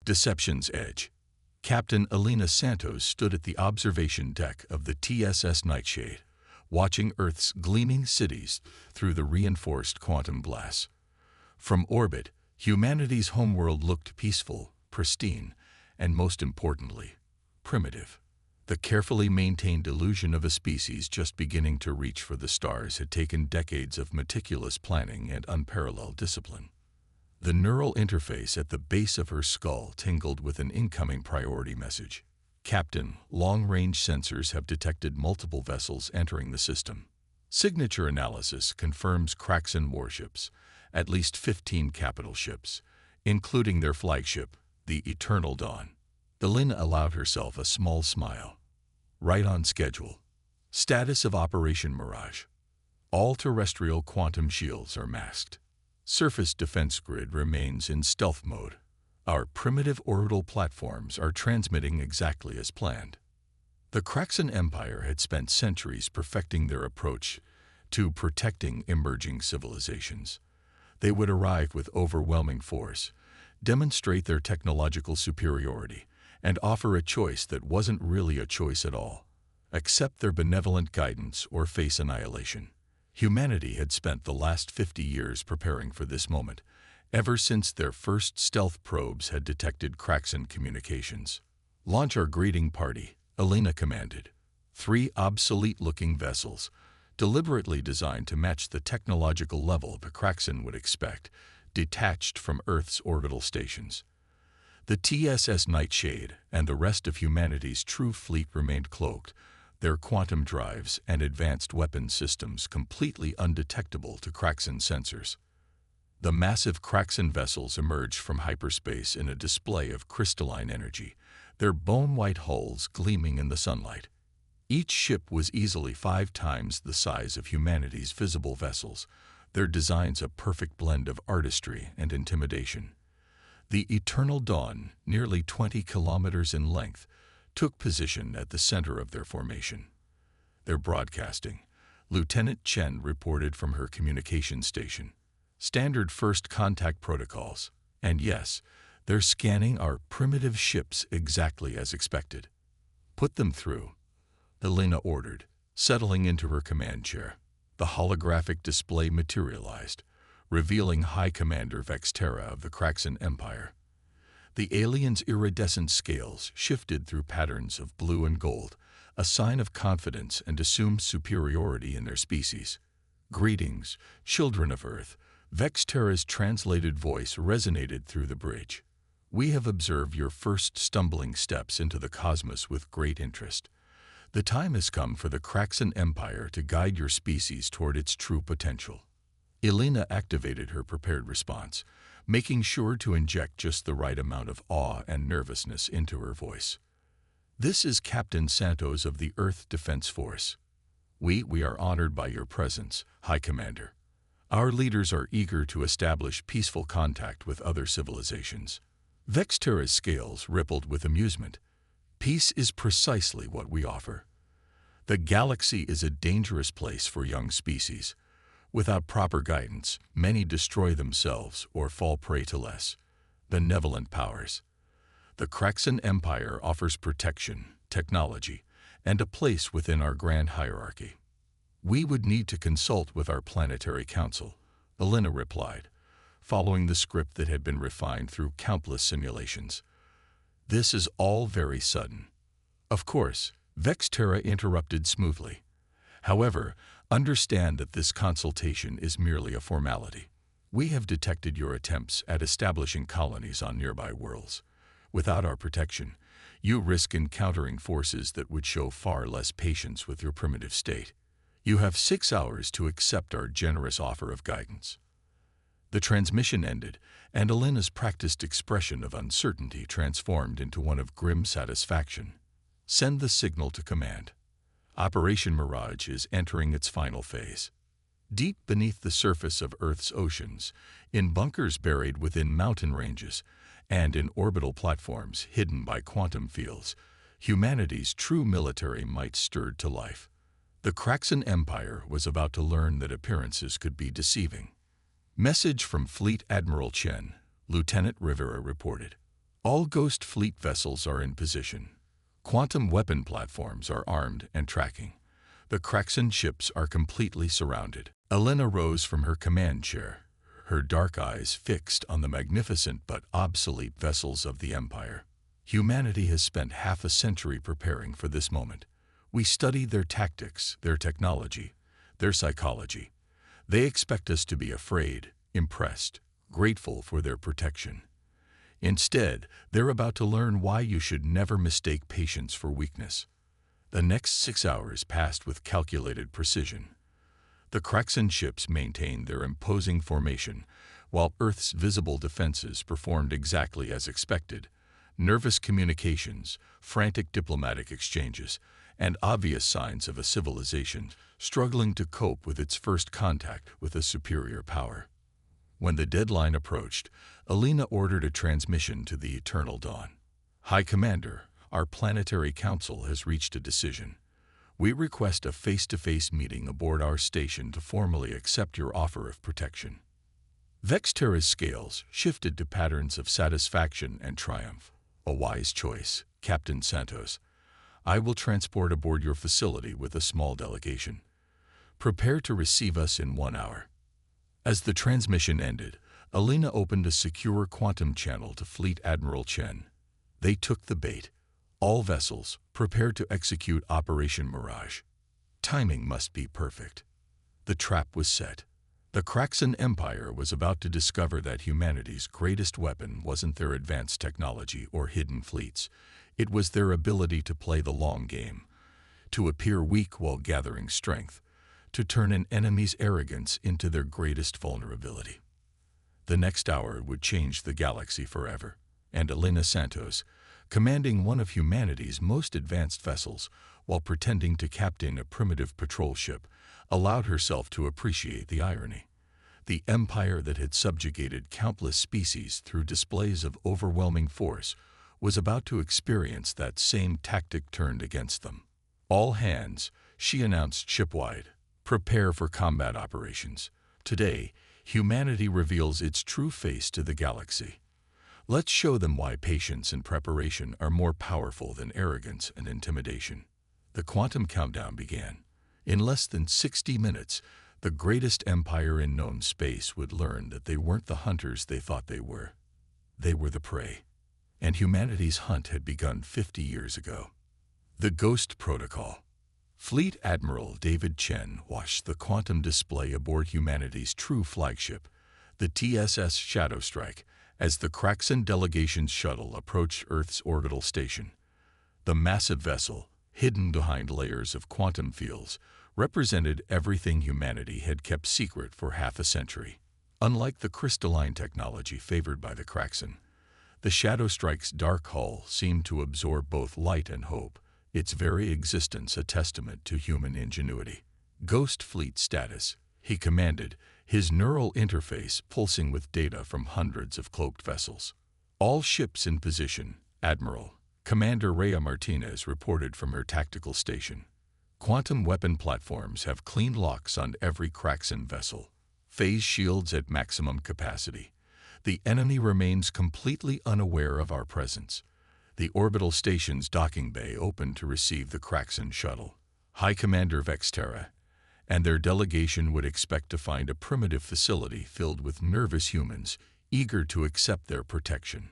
Deception's Edge. Captain Elena Santos stood at the observation deck of the TSS Nightshade, watching Earth's gleaming cities through the reinforced quantum glass. From orbit, humanity's homeworld looked peaceful, pristine, and most importantly, primitive. The carefully maintained illusion of a species just beginning to reach for the stars had taken decades of meticulous planning and unparalleled discipline. The neural interface at the base of her skull tingled with an incoming priority message. Captain, long-range sensors have detected multiple vessels entering the system. Signature analysis confirms Kraxan warships, at least 15 capital ships, including their flagship, the Eternal Dawn. Elena allowed herself a small smile. Right on schedule. Status of Operation Mirage. All terrestrial quantum shields are masked. Surface defense grid remains in stealth mode. Our primitive orbital platforms are transmitting exactly as planned. The Kraxan Empire had spent centuries perfecting their approach to protecting emerging civilizations. They would arrive with overwhelming force, demonstrate their technological superiority, and offer a choice that wasn't really a choice at all. Accept their benevolent guidance or face annihilation. Humanity had spent the last 50 years preparing for this moment, ever since their first stealth probes had detected Kraxan communications. Launch our greeting party, Elena commanded. 3 obsolete-looking vessels, deliberately designed to match the technological level the Kraxan would expect, detached from Earth's orbital stations. The TSS Nightshade and the rest of humanity's true fleet remained cloaked, their quantum drives and advanced weapon systems completely undetectable to Kraxan sensors. The massive Kraxan vessels emerged from hyperspace in a display of crystalline energy, their bone-white hulls gleaming in the sunlight. Each ship was easily 5 times the size of humanity's visible vessels, their designs a perfect blend of artistry and intimidation. The Eternal Dawn, nearly 20 kilometers in length, took position at the center of their formation. Their broadcasting. Lieutenant Chen reported from her communication station. Standard first contact protocols. And yes, they're scanning our primitive ships exactly as expected. Put them through, Elena ordered, settling into her command chair. The holographic display materialized, revealing High Commander Vexterra of the Kraxan Empire. The aliens' iridescent scales shifted through patterns of blue and gold, a sign of confidence and assumed superiority in their species. Greetings, children of Earth. Vexterra's translated voice resonated through the bridge. We have observed your first stumbling steps into the cosmos with great interest. The time has come for the Kraxan Empire to guide your species toward its true potential. Elena activated her prepared response, making sure to inject just the right amount of awe and nervousness into her voice. This is Captain Santos of the Earth Defense Force. We are honored by your presence, High Commander. Our leaders are eager to establish peaceful contact with other civilizations. Vexterra's scales rippled with amusement. Peace is precisely what we offer. The galaxy is a dangerous place for young species. Without proper guidance, many destroy themselves or fall prey to less benevolent powers. The Kraxan Empire offers protection, technology, and a place within our grand hierarchy. We would need to consult with our planetary council, Elena replied, following the script that had been refined through countless simulations. This is all very sudden. Of course, Vexterra interrupted smoothly. However, understand that this consultation is merely a formality. We have detected your attempts at establishing colonies on nearby worlds. Without our protection, you risk encountering forces that would show far less patience with your primitive state. You have 6 hours to accept our generous offer of guidance. The transmission ended, and Elena's practiced expression of uncertainty transformed into one of grim satisfaction. Send the signal to command. Operation Mirage is entering its final phase. Deep beneath the surface of Earth's oceans, in bunkers buried within mountain ranges, and in orbital platforms hidden by quantum fields, humanity's true military might stirred to life. The Kraxan Empire was about to learn that appearances could be deceiving. Message from Fleet Admiral Chen, Lieutenant Rivera reported. All Ghost Fleet vessels are in position. Quantum weapon platforms are armed and tracking. The Kraxan ships are completely surrounded. Elena rose from her command chair, her dark eyes fixed on the magnificent but obsolete vessels of the Empire. Humanity has spent half a century preparing for this moment. We studied their tactics, their technology, their psychology. They expect us to be afraid, impressed, grateful for their protection. Instead, they're about to learn why you should never mistake patience for weakness. The next 6 hours passed with calculated precision. The Kraxan ships maintained their imposing formation, while Earth's visible defenses performed exactly as expected. Nervous communications, frantic diplomatic exchanges, and obvious signs of a civilization struggling to cope with its first contact with a superior power. When the deadline approached, Elena ordered a transmission to the Eternal Dawn. High Commander, our planetary council has reached a decision. We request a face-to-face meeting aboard our station to formally accept your offer of protection. Vexterra's scales shifted to patterns of satisfaction and triumph. A wise choice, Captain Santos. I will transport aboard your facility with a small delegation. Prepare to receive us in 1 hour. As the transmission ended, Elena opened a secure quantum channel to Fleet Admiral Chen. They took the bait. All vessels, prepare to execute Operation Mirage. Timing must be perfect. The trap was set. The Kraxan Empire was about to discover that humanity's greatest weapon wasn't their advanced technology or hidden fleets. It was their ability to play the long game, to appear weak while gathering strength, to turn an enemy's arrogance into their greatest vulnerability. The next hour would change the galaxy forever, and Elena Santos, commanding one of humanity's most advanced vessels while pretending to captain a primitive patrol ship, allowed herself to appreciate the irony. The empire that had subjugated countless species through displays of overwhelming force was about to experience that same tactic turned against them. All hands, she announced shipwide, prepare for combat operations. Today, humanity reveals its true face to the galaxy. Let's show them why patience and preparation are more powerful than arrogance and intimidation. The quantum countdown began. In less than 60 minutes, the greatest empire in known space would learn that they weren't the hunters they thought they were. They were the prey. And humanity's hunt had begun 50 years ago. The Ghost Protocol. Fleet Admiral David Chen watched the quantum display aboard humanity's true flagship, the TSS Shadow Strike, as the Kraxan delegation's shuttle approached Earth's orbital station. The massive vessel, hidden behind layers of quantum fields, represented everything humanity had kept secret for half a century. Unlike the crystalline technology favored by the Kraxan, the Shadow Strike's dark hull seemed to absorb both light and hope, its very existence a testament to human ingenuity. Ghost Fleet status, he commanded, his neural interface pulsing with data from hundreds of cloaked vessels. All ships in position, Admiral. Commander Rhea Martinez reported from her tactical station. Quantum weapon platforms have clean locks on every Kraxan vessel. Phase shields at maximum capacity. The enemy remains completely unaware of our presence. The orbital station's docking bay opened to receive the Kraxan shuttle. High Commander Vexterra and their delegation would expect to find a primitive facility filled with nervous humans, eager to accept their protection.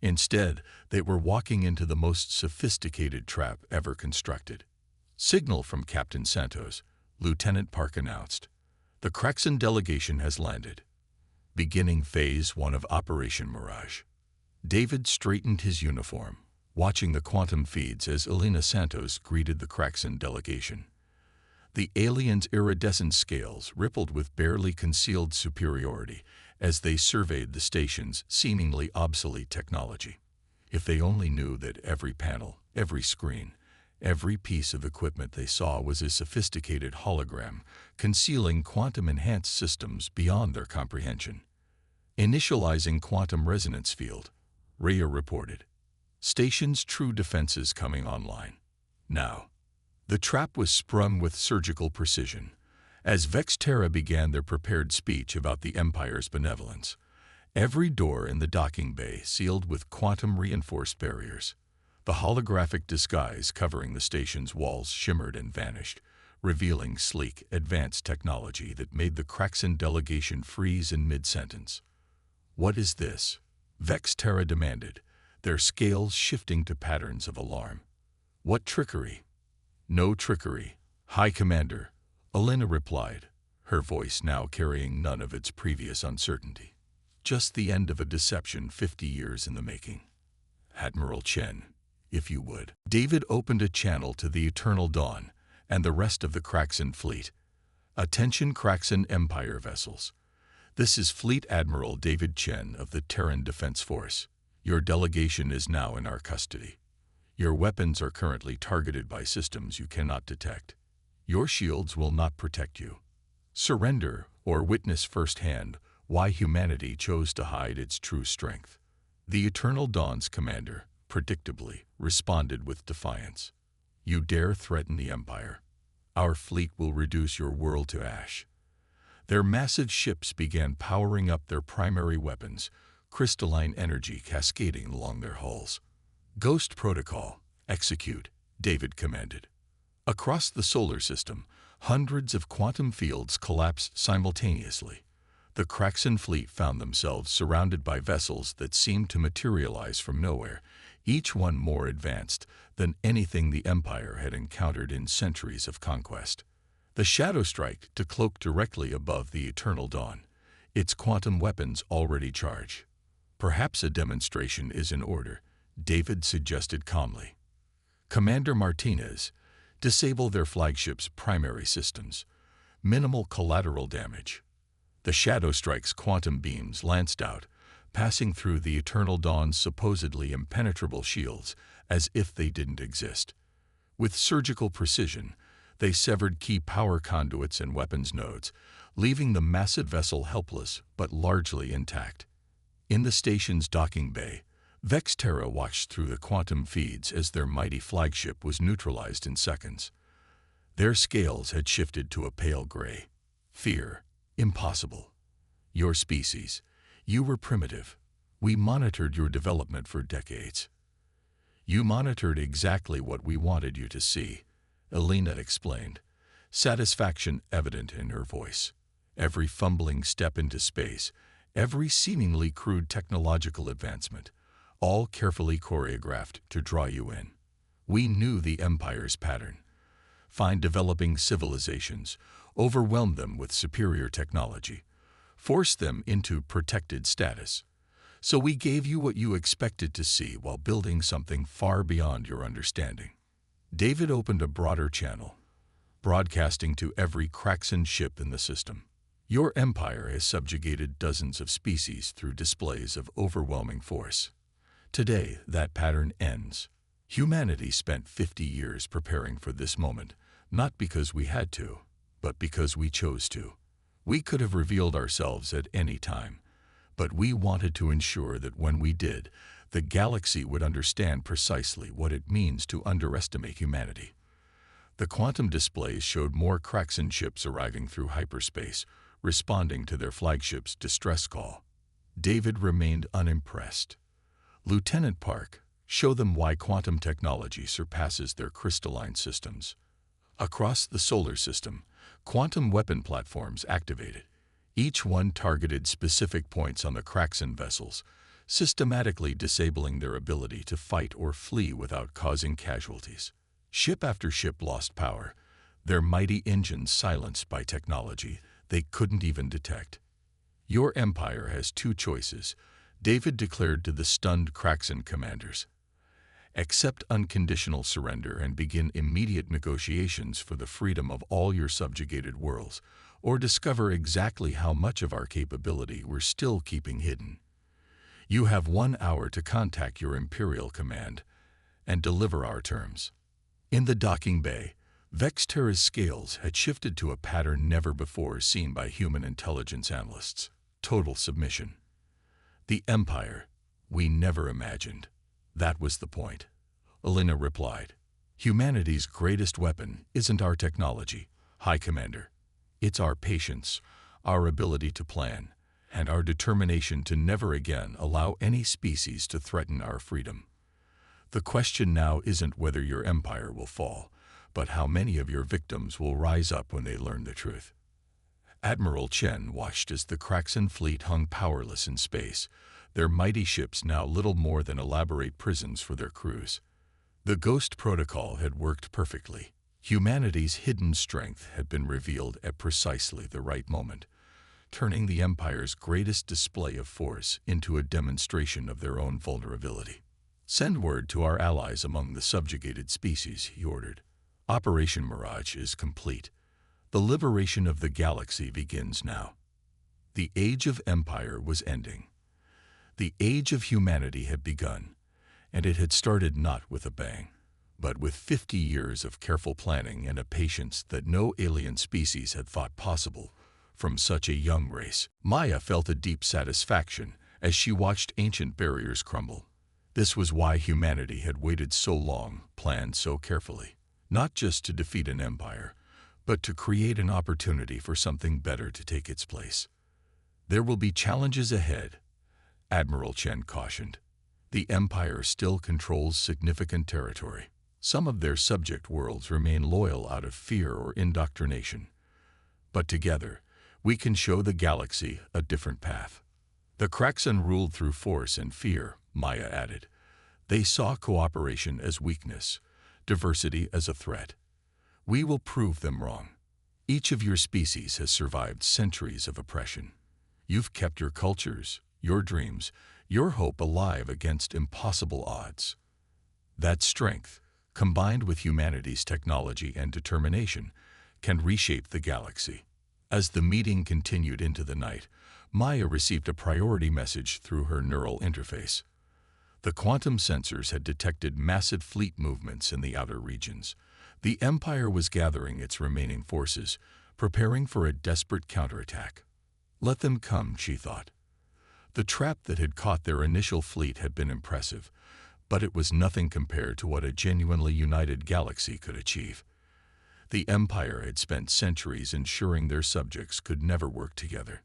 Instead, they were walking into the most sophisticated trap ever constructed. Signal from Captain Santos, Lieutenant Park announced. The Kraxan delegation has landed. Beginning Phase 1 of Operation Mirage. David straightened his uniform, watching the quantum feeds as Elena Santos greeted the Kraxan delegation. The aliens' iridescent scales rippled with barely concealed superiority as they surveyed the station's seemingly obsolete technology. If they only knew that every panel, every screen, every piece of equipment they saw was a sophisticated hologram, concealing quantum-enhanced systems beyond their comprehension. Initializing quantum resonance field, Rhea reported. Station's true defenses coming online. Now. The trap was sprung with surgical precision. As Vexterra began their prepared speech about the Empire's benevolence, Every door in the docking bay sealed with quantum-reinforced barriers. The holographic disguise covering the station's walls shimmered and vanished, revealing sleek, advanced technology that made the Kraxan delegation freeze in mid-sentence. "What is this?" Vexterra demanded, their scales shifting to patterns of alarm. "What trickery?" "No trickery, High Commander," Alina replied, her voice now carrying none of its previous uncertainty. "Just the end of a deception 50 years in the making. Admiral Chen, if you would." David opened a channel to the Eternal Dawn and the rest of the Kraxan fleet. "Attention Kraxan Empire vessels. This is Fleet Admiral David Chen of the Terran Defense Force. Your delegation is now in our custody. Your weapons are currently targeted by systems you cannot detect. Your shields will not protect you. Surrender or witness firsthand why humanity chose to hide its true strength." The Eternal Dawn's commander, predictably, responded with defiance. "You dare threaten the Empire? Our fleet will reduce your world to ash." Their massive ships began powering up their primary weapons, crystalline energy cascading along their hulls. "Ghost Protocol, execute," David commanded. Across the solar system, hundreds of quantum fields collapsed simultaneously. The Kraxan fleet found themselves surrounded by vessels that seemed to materialize from nowhere, each one more advanced than anything the Empire had encountered in centuries of conquest. The Shadow Strike to cloak directly above the Eternal Dawn, its quantum weapons already charged. "Perhaps a demonstration is in order," David suggested calmly. "Commander Martinez, disable their flagship's primary systems. Minimal collateral damage." The Shadow Strike's quantum beams lanced out, passing through the Eternal Dawn's supposedly impenetrable shields as if they didn't exist. With surgical precision, they severed key power conduits and weapons nodes, leaving the massive vessel helpless but largely intact. In the station's docking bay, Vexterra watched through the quantum feeds as their mighty flagship was neutralized in seconds. Their scales had shifted to a pale gray. "Fear. Impossible. Your species. You were primitive. We monitored your development for decades." "You monitored exactly what we wanted you to see," Alina explained, satisfaction evident in her voice. "Every fumbling step into space, every seemingly crude technological advancement, all carefully choreographed to draw you in. We knew the Empire's pattern. Find developing civilizations, overwhelm them with superior technology, force them into protected status. So we gave you what you expected to see while building something far beyond your understanding." David opened a broader channel, broadcasting to every Kraxan ship in the system. "Your empire has subjugated dozens of species through displays of overwhelming force. Today, that pattern ends. Humanity spent 50 years preparing for this moment, not because we had to, but because we chose to. We could have revealed ourselves at any time, but we wanted to ensure that when we did, the galaxy would understand precisely what it means to underestimate humanity." The quantum displays showed more Kraxan ships arriving through hyperspace, responding to their flagship's distress call. David remained unimpressed. "Lieutenant Park, show them why quantum technology surpasses their crystalline systems." Across the solar system, quantum weapon platforms activated. Each one targeted specific points on the Kraxan vessels, systematically disabling their ability to fight or flee without causing casualties. Ship after ship lost power, their mighty engines silenced by technology they couldn't even detect. "Your empire has two choices," David declared to the stunned Kraxan commanders. "Accept unconditional surrender and begin immediate negotiations for the freedom of all your subjugated worlds, or discover exactly how much of our capability we're still keeping hidden. You have 1 hour to contact your Imperial Command and deliver our terms." In the docking bay, Vexterra's scales had shifted to a pattern never before seen by human intelligence analysts: total submission. "The Empire we never imagined. That was the point," Alina replied. "Humanity's greatest weapon isn't our technology, High Commander. It's our patience, our ability to plan, and our determination to never again allow any species to threaten our freedom. The question now isn't whether your empire will fall, but how many of your victims will rise up when they learn the truth. Admiral Chen watched as the Kraxan fleet hung powerless in space, their mighty ships now little more than elaborate prisons for their crews. The Ghost Protocol had worked perfectly. Humanity's hidden strength had been revealed at precisely the right moment, turning the Empire's greatest display of force into a demonstration of their own vulnerability. "Send word to our allies among the subjugated species," he ordered. "Operation Mirage is complete. The liberation of the galaxy begins now." The Age of Empire was ending. The Age of Humanity had begun, and it had started not with a bang, but with 50 years of careful planning and a patience that no alien species had thought possible from such a young race. Maya felt a deep satisfaction as she watched ancient barriers crumble. This was why humanity had waited so long, planned so carefully, not just to defeat an empire, but to create an opportunity for something better to take its place. "There will be challenges ahead," Admiral Chen cautioned. "The Empire still controls significant territory. Some of their subject worlds remain loyal out of fear or indoctrination. But together, we can show the galaxy a different path." "The Kraxan ruled through force and fear," Maya added. "They saw cooperation as weakness, diversity as a threat. We will prove them wrong. Each of your species has survived centuries of oppression. You've kept your cultures, your dreams, your hope alive against impossible odds. That strength, combined with humanity's technology and determination, can reshape the galaxy." As the meeting continued into the night, Maya received a priority message through her neural interface. The quantum sensors had detected massive fleet movements in the outer regions. The Empire was gathering its remaining forces, preparing for a desperate counterattack. Let them come, she thought. The trap that had caught their initial fleet had been impressive, but it was nothing compared to what a genuinely united galaxy could achieve. The Empire had spent centuries ensuring their subjects could never work together.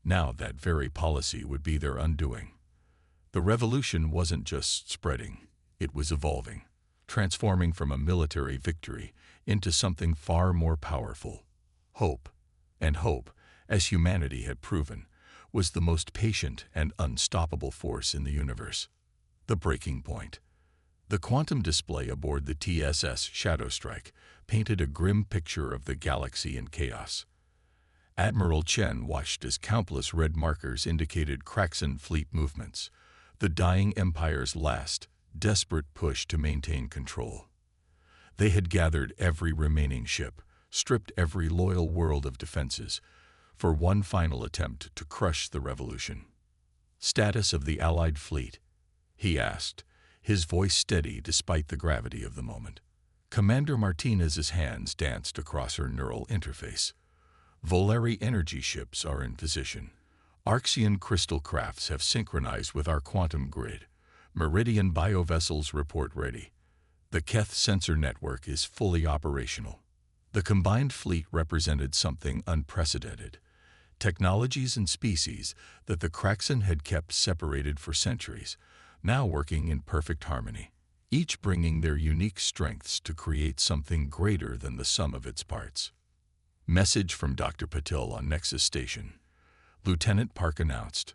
Now that very policy would be their undoing. The revolution wasn't just spreading, it was evolving, transforming from a military victory into something far more powerful. Hope. And hope, as humanity had proven, was the most patient and unstoppable force in the universe. The breaking point. The quantum display aboard the TSS Shadowstrike painted a grim picture of the galaxy in chaos. Admiral Chen watched as countless red markers indicated Kraxan fleet movements, the dying Empire's last, desperate push to maintain control. They had gathered every remaining ship, stripped every loyal world of defenses, for one final attempt to crush the revolution. "Status of the Allied fleet?" he asked, his voice steady despite the gravity of the moment. Commander Martinez's hands danced across her neural interface. "Voleri energy ships are in position. Arxian crystal crafts have synchronized with our quantum grid. Meridian biovessels report ready. The Keth sensor network is fully operational." The combined fleet represented something unprecedented. Technologies and species that the Kraxan had kept separated for centuries, now working in perfect harmony, each bringing their unique strengths to create something greater than the sum of its parts. Message from Dr. Patil on Nexus Station. Lieutenant Park announced,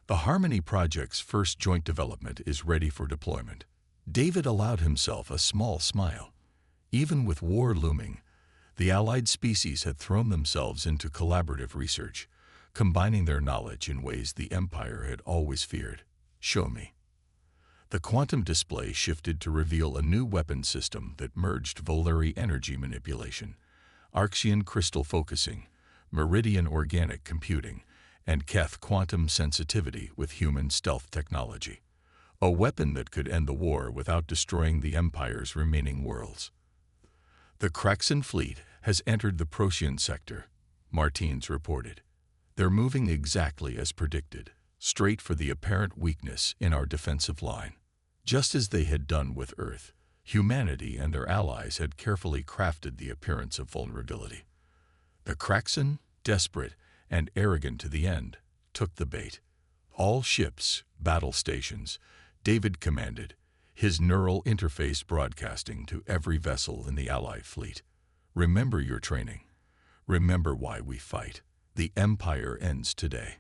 "The Harmony Project's first joint development is ready for deployment." David allowed himself a small smile. Even with war looming, the allied species had thrown themselves into collaborative research, combining their knowledge in ways the Empire had always feared. "Show me." The quantum display shifted to reveal a new weapon system that merged Voleri energy manipulation, Arxian crystal focusing, Meridian organic computing, and Keth quantum sensitivity with human stealth technology. A weapon that could end the war without destroying the Empire's remaining worlds. "The Kraxan fleet has entered the Procyon sector," Martins reported. "They're moving exactly as predicted, straight for the apparent weakness in our defensive line. Just as they had done with Earth, humanity and their allies had carefully crafted the appearance of vulnerability. The Kraxan, desperate and arrogant to the end, took the bait. All ships, battle stations, David commanded, his neural interface broadcasting to every vessel in the Allied fleet. Remember your training. Remember why we fight. The Empire ends today.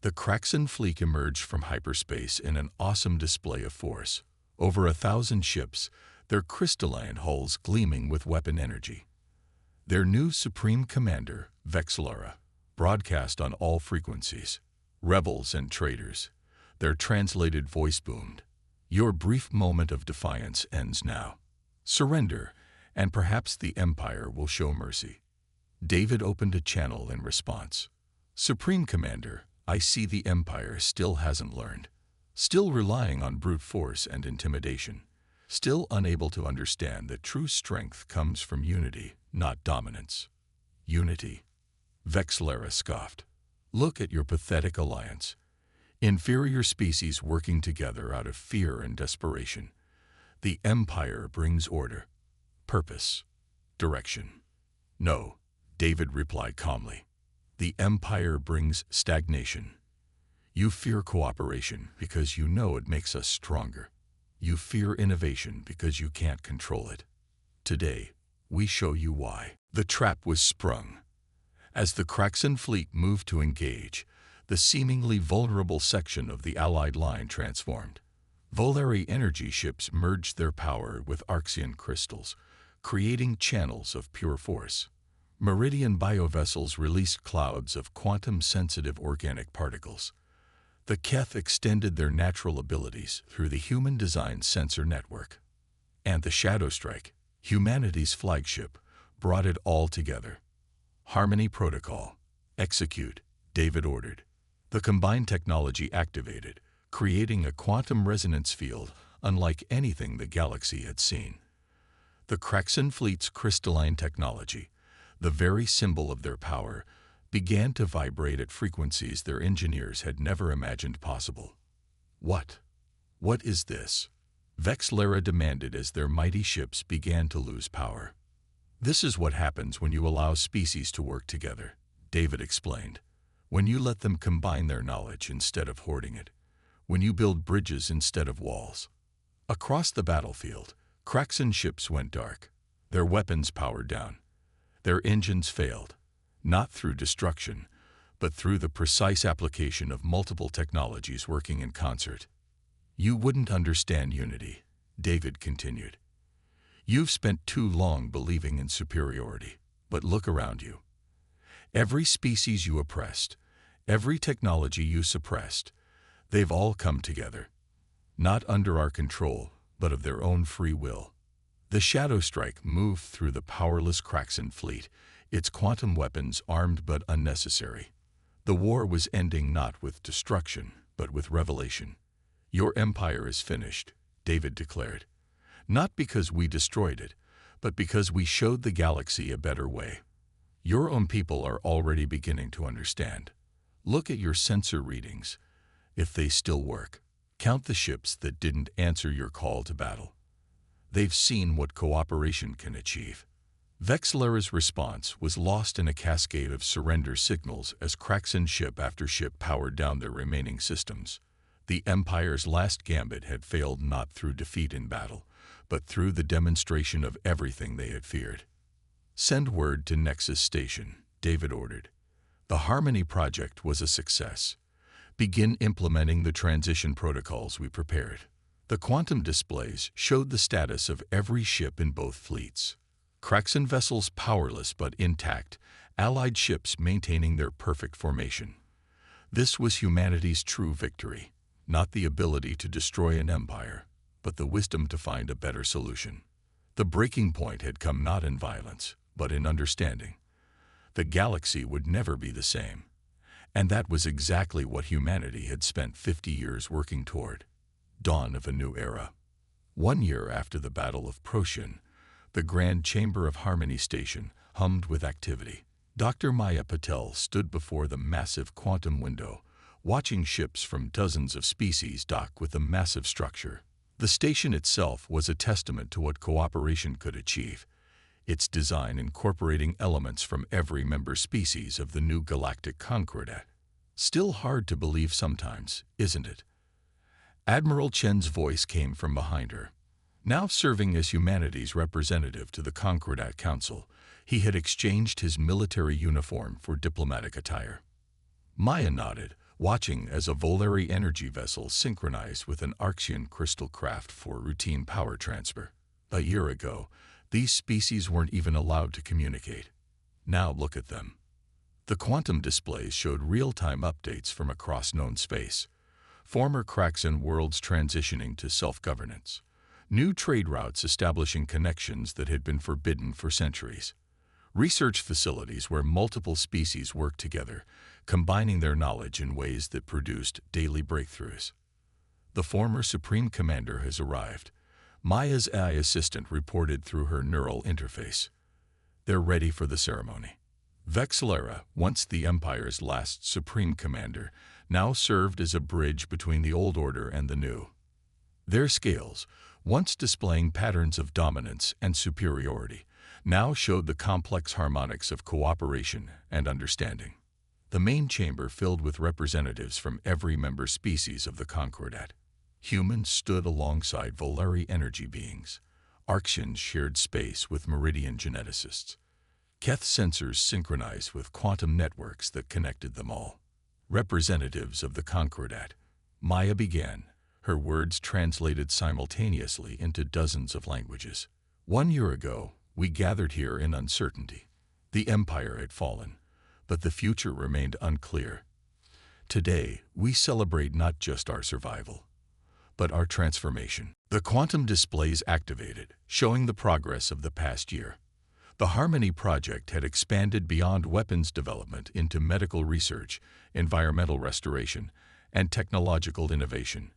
The Kraxan fleet emerged from hyperspace in an awesome display of force. Over 1,000 ships, their crystalline hulls gleaming with weapon energy. Their new supreme commander, Vexlara, broadcast on all frequencies. Rebels and traitors, their translated voice boomed. Your brief moment of defiance ends now. Surrender, and perhaps the Empire will show mercy. David opened a channel in response. Supreme Commander, I see the Empire still hasn't learned. Still relying on brute force and intimidation. Still unable to understand that true strength comes from unity, not dominance. Unity. Vexlara scoffed. Look at your pathetic alliance. Inferior species working together out of fear and desperation. The Empire brings order, purpose, direction. No, David replied calmly. The Empire brings stagnation. You fear cooperation because you know it makes us stronger. You fear innovation because you can't control it. Today, we show you why. The trap was sprung. As the Kraxan fleet moved to engage, the seemingly vulnerable section of the Allied line transformed. Volari energy ships merged their power with Arxian crystals, creating channels of pure force. Meridian biovessels released clouds of quantum-sensitive organic particles. The Keth extended their natural abilities through the human-designed sensor network. And the Shadow Strike, humanity's flagship, brought it all together. Harmony Protocol. Execute, David ordered. The combined technology activated, creating a quantum resonance field unlike anything the galaxy had seen. The Kraxan fleet's crystalline technology, the very symbol of their power, began to vibrate at frequencies their engineers had never imagined possible. What is this? Vexlara demanded as their mighty ships began to lose power. This is what happens when you allow species to work together, David explained. When you let them combine their knowledge instead of hoarding it. When you build bridges instead of walls. Across the battlefield, Kraxan ships went dark. Their weapons powered down. Their engines failed, not through destruction, but through the precise application of multiple technologies working in concert. You wouldn't understand unity, David continued. You've spent too long believing in superiority, but look around you. Every species you oppressed, every technology you suppressed, they've all come together. Not under our control, but of their own free will. The Shadow Strike moved through the powerless Kraxan fleet, its quantum weapons armed but unnecessary. The war was ending not with destruction, but with revelation. Your empire is finished, David declared. Not because we destroyed it, but because we showed the galaxy a better way. Your own people are already beginning to understand. Look at your sensor readings, if they still work. Count the ships that didn't answer your call to battle. They've seen what cooperation can achieve. Vexlara's response was lost in a cascade of surrender signals as Kraxan ship after ship powered down their remaining systems. The Empire's last gambit had failed not through defeat in battle, but through the demonstration of everything they had feared. Send word to Nexus Station, David ordered. The Harmony project was a success. Begin implementing the transition protocols we prepared. The quantum displays showed the status of every ship in both fleets. Kraxan vessels powerless but intact, Allied ships maintaining their perfect formation. This was humanity's true victory, not the ability to destroy an empire, but the wisdom to find a better solution. The breaking point had come not in violence, but in understanding. The galaxy would never be the same. And that was exactly what humanity had spent 50 years working toward. Dawn of a new era. 1 year after the Battle of Procyon, the Grand Chamber of Harmony Station hummed with activity. Dr. Maya Patel stood before the massive quantum window, watching ships from dozens of species dock with the massive structure. The station itself was a testament to what cooperation could achieve, its design incorporating elements from every member species of the new Galactic Conquests. Still hard to believe sometimes, isn't it? Admiral Chen's voice came from behind her. Now serving as humanity's representative to the Concordat Council, he had exchanged his military uniform for diplomatic attire. Maya nodded, watching as a Volari energy vessel synchronized with an Arxian crystal craft for routine power transfer. A year ago, these species weren't even allowed to communicate. Now look at them. The quantum displays showed real-time updates from across known space. Former Kraxan worlds transitioning to self-governance. New trade routes establishing connections that had been forbidden for centuries. Research facilities where multiple species work together, combining their knowledge in ways that produced daily breakthroughs. The former Supreme Commander has arrived. Maya's AI assistant reported through her neural interface. They're ready for the ceremony. Vexillera, once the Empire's last Supreme Commander, now served as a bridge between the old order and the new. Their scales, once displaying patterns of dominance and superiority, now showed the complex harmonics of cooperation and understanding. The main chamber filled with representatives from every member species of the Concordat. Humans stood alongside Volari energy beings. Arxians shared space with Meridian geneticists. Keth sensors synchronized with quantum networks that connected them all. Representatives of the Concordat. Maya began, her words translated simultaneously into dozens of languages. 1 year ago, we gathered here in uncertainty. The Empire had fallen, but the future remained unclear. Today, we celebrate not just our survival, but our transformation. The quantum displays activated, showing the progress of the past year. The Harmony Project had expanded beyond weapons development into medical research, environmental restoration, and technological innovation.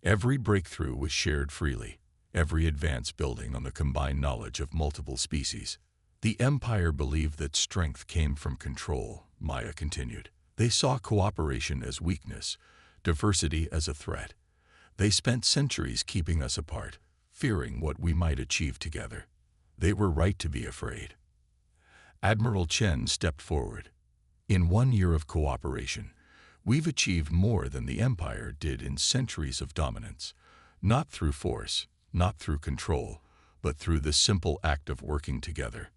Every breakthrough was shared freely, every advance building on the combined knowledge of multiple species. The Empire believed that strength came from control, Maya continued. They saw cooperation as weakness, diversity as a threat. They spent centuries keeping us apart, fearing what we might achieve together. They were right to be afraid. Admiral Chen stepped forward. In 1 year of cooperation, we've achieved more than the Empire did in centuries of dominance, not through force, not through control, but through the simple act of working together.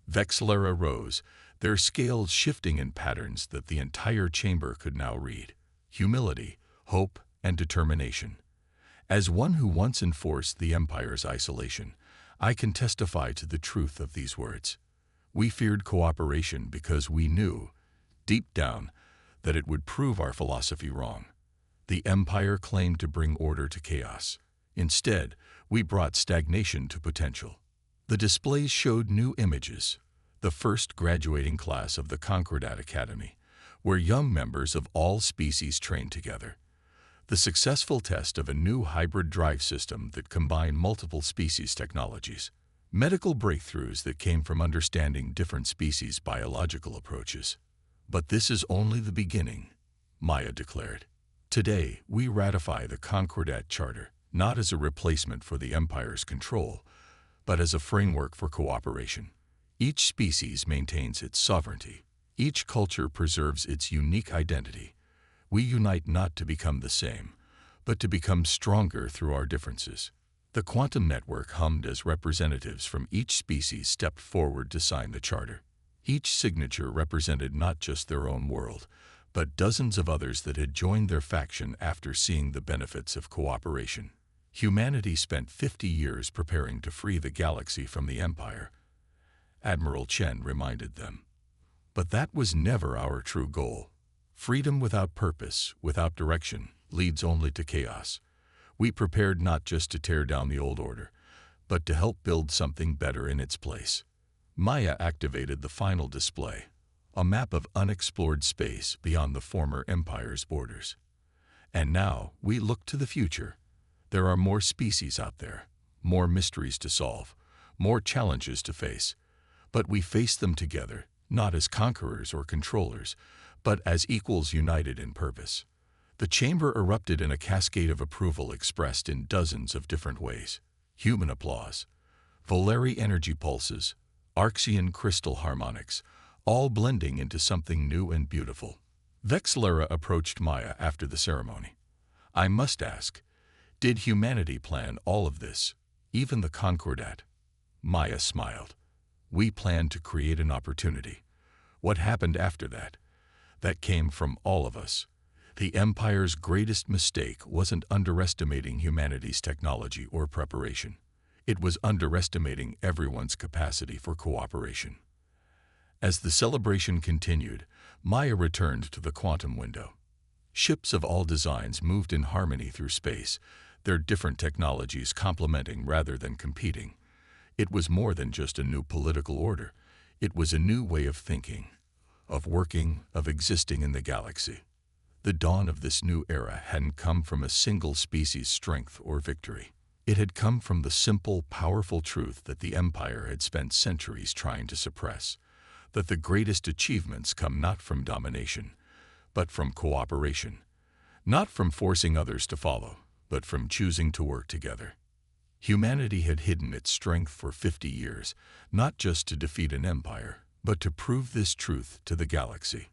Vexillera rose, their scales shifting in patterns that the entire chamber could now read. Humility, hope, and determination. As one who once enforced the Empire's isolation, I can testify to the truth of these words. We feared cooperation because we knew, deep down, that it would prove our philosophy wrong. The Empire claimed to bring order to chaos. Instead, we brought stagnation to potential. The displays showed new images. The first graduating class of the Concordat Academy, where young members of all species trained together. The successful test of a new hybrid drive system that combined multiple species technologies. Medical breakthroughs that came from understanding different species' biological approaches. But this is only the beginning, Maya declared. Today, we ratify the Concordat Charter, not as a replacement for the Empire's control, but as a framework for cooperation. Each species maintains its sovereignty. Each culture preserves its unique identity. We unite not to become the same, but to become stronger through our differences. The quantum network hummed as representatives from each species stepped forward to sign the charter. Each signature represented not just their own world, but dozens of others that had joined their faction after seeing the benefits of cooperation. Humanity spent 50 years preparing to free the galaxy from the Empire, Admiral Chen reminded them. But that was never our true goal. Freedom without purpose, without direction, leads only to chaos. We prepared not just to tear down the old order, but to help build something better in its place. Maya activated the final display, a map of unexplored space beyond the former Empire's borders. And now we look to the future. There are more species out there, more mysteries to solve, more challenges to face. But we face them together, not as conquerors or controllers, but as equals united in purpose. The chamber erupted in a cascade of approval expressed in dozens of different ways. Human applause, Volari energy pulses, Arxian crystal harmonics, all blending into something new and beautiful. Vexlera approached Maya after the ceremony. "I must ask, did humanity plan all of this, even the Concordat?" Maya smiled. "We planned to create an opportunity. What happened after that? That came from all of us. The Empire's greatest mistake wasn't underestimating humanity's technology or preparation. It was underestimating everyone's capacity for cooperation." As the celebration continued, Maya returned to the quantum window. Ships of all designs moved in harmony through space, their different technologies complementing rather than competing. It was more than just a new political order. It was a new way of thinking, of working, of existing in the galaxy. The dawn of this new era hadn't come from a single species' strength or victory. It had come from the simple, powerful truth that the Empire had spent centuries trying to suppress, that the greatest achievements come not from domination, but from cooperation, not from forcing others to follow, but from choosing to work together. Humanity had hidden its strength for 50 years, not just to defeat an empire, but to prove this truth to the galaxy.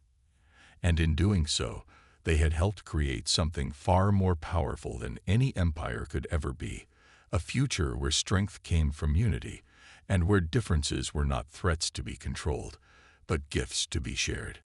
And in doing so, they had helped create something far more powerful than any empire could ever be, a future where strength came from unity, and where differences were not threats to be controlled, but gifts to be shared.